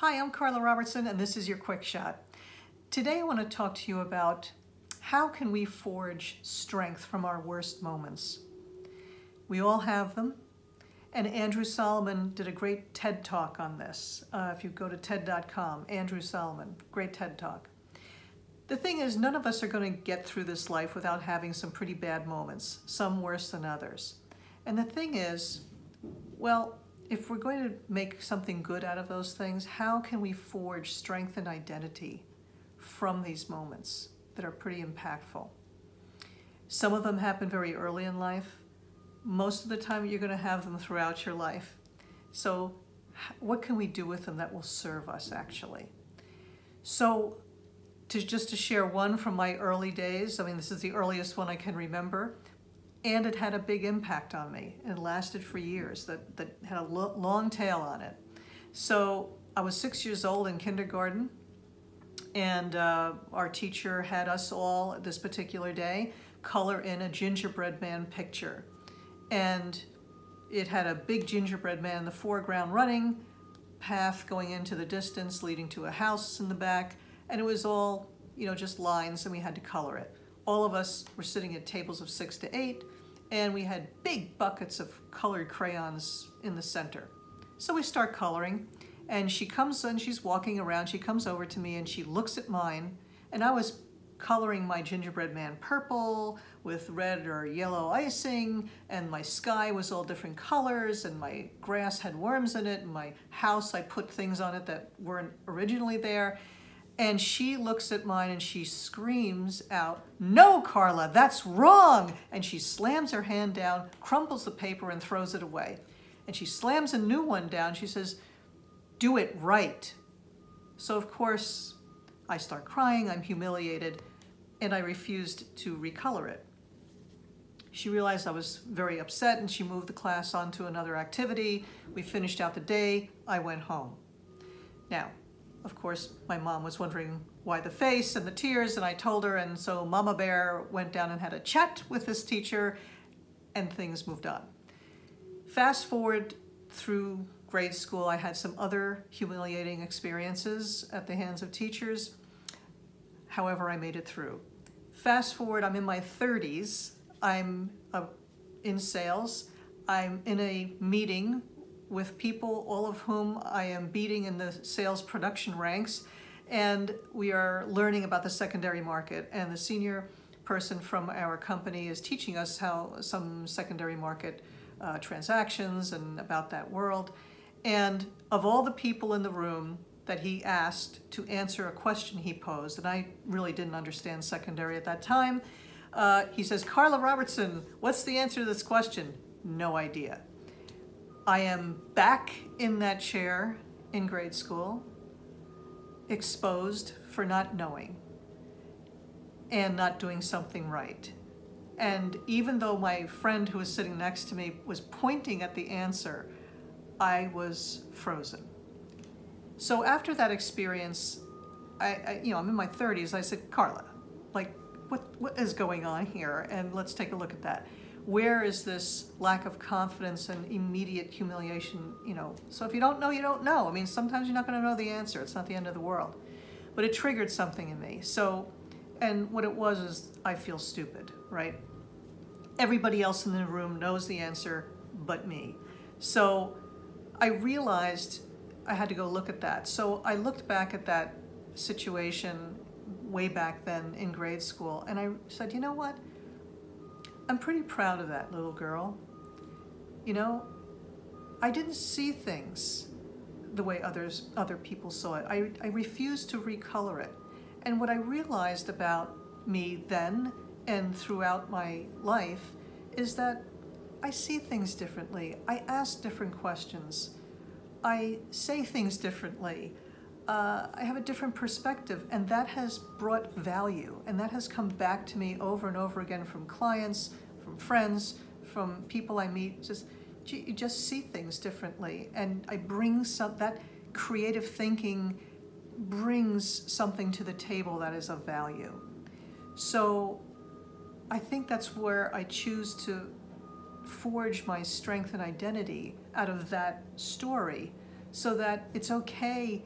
Hi, I'm Carla Robertson, and this is your Quick Shot. Today I want to talk to you about how can we forge strength from our worst moments. We all have them, and Andrew Solomon did a great TED Talk on this. If you go to TED.com, Andrew Solomon, great TED Talk. The thing is, none of us are going to get through this life without having some pretty bad moments, some worse than others. And the thing is, well, if we're going to make something good out of those things, how can we forge strength and identity from these moments that are pretty impactful? Some of them happen very early in life. Most of the time you're going to have them throughout your life. So what can we do with them that will serve us actually? So just to share one from my early days, I mean, this is the earliest one I can remember. And it had a big impact on me. It lasted for years, that had a long tail on it. So I was 6 years old in kindergarten, and our teacher had us all, this particular day, color in a gingerbread man picture. And it had a big gingerbread man in the foreground running, path going into the distance leading to a house in the back, and it was all, just lines, and we had to color it. All of us were sitting at tables of 6 to 8, and we had big buckets of colored crayons in the center. So we start coloring, and she comes and she's walking around. She comes over to me and she looks at mine, and I was coloring my gingerbread man purple with red or yellow icing, and my sky was all different colors, and my grass had worms in it, and my house, I put things on it that weren't originally there. And she looks at mine and she screams out, "No, Carla, that's wrong!" And she slams her hand down, crumples the paper, and throws it away. And she slams a new one down. She says, "Do it right." So of course, I start crying, I'm humiliated, and I refused to recolor it. She realized I was very upset, and she moved the class on to another activity. We finished out the day, I went home. Now, of course, my mom was wondering why the face and the tears, and I told her, and so Mama Bear went down and had a chat with this teacher, and things moved on. Fast forward through grade school, I had some other humiliating experiences at the hands of teachers. However, I made it through. Fast forward, I'm in my 30s, I'm in sales, I'm in a meeting with people, all of whom I am beating in the sales production ranks, and we are learning about the secondary market, and the senior person from our company is teaching us how some secondary market transactions and about that world. And of all the people in the room that he asked to answer a question he posed, and I really didn't understand secondary at that time, he says, "Carla Robertson, what's the answer to this question?" No idea. I am back in that chair in grade school, exposed for not knowing and not doing something right. And even though my friend who was sitting next to me was pointing at the answer, I was frozen. So after that experience, I'm in my 30s, I said, "Carla, like, what is going on here? And let's take a look at that. Where is this lack of confidence and immediate humiliation, So if you don't know, you don't know. I mean, sometimes you're not going to know the answer. It's not the end of the world. But it triggered something in me. So, and what it was is I feel stupid, right? Everybody else in the room knows the answer but me. So I realized I had to go look at that. So I looked back at that situation way back then in grade school, and I said, you know what? I'm pretty proud of that little girl. I didn't see things the way other people saw it. I refused to recolor it. And what I realized about me then and throughout my life is that I see things differently. I ask different questions. I say things differently. I have a different perspective, and that has brought value, and that has come back to me over and over again from clients, from friends, from people I meet. You just see things differently, and I bring that creative thinking brings something to the table that is of value. So I think that's where I choose to forge my strength and identity out of that story, so that it's okay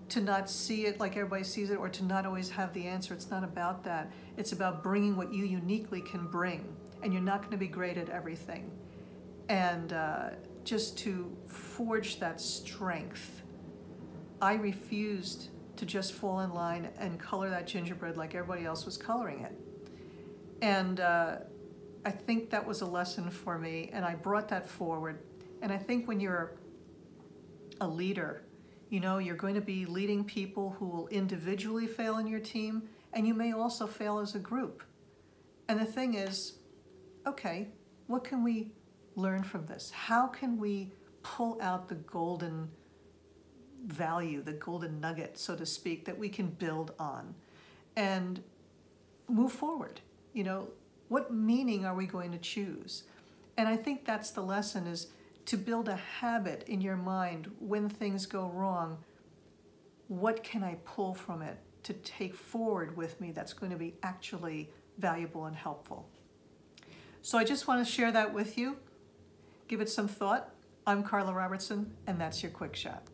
to not see it like everybody sees it, or to not always have the answer. It's not about that. It's about bringing what you uniquely can bring, and you're not going to be great at everything. And just to forge that strength. I refused to just fall in line and color that gingerbread like everybody else was coloring it. And I think that was a lesson for me, and I brought that forward. And I think when you're a leader, you know, you're going to be leading people who will individually fail in your team, and you may also fail as a group. And the thing is, okay, what can we learn from this? How can we pull out the golden value, the golden nugget, so to speak, that we can build on and move forward? You know, what meaning are we going to choose? And I think that's the lesson, is to build a habit in your mind when things go wrong. What can I pull from it to take forward with me that's going to be actually valuable and helpful? So I just want to share that with you. Give it some thought. I'm Carla Robertson, and that's your Quick Shot.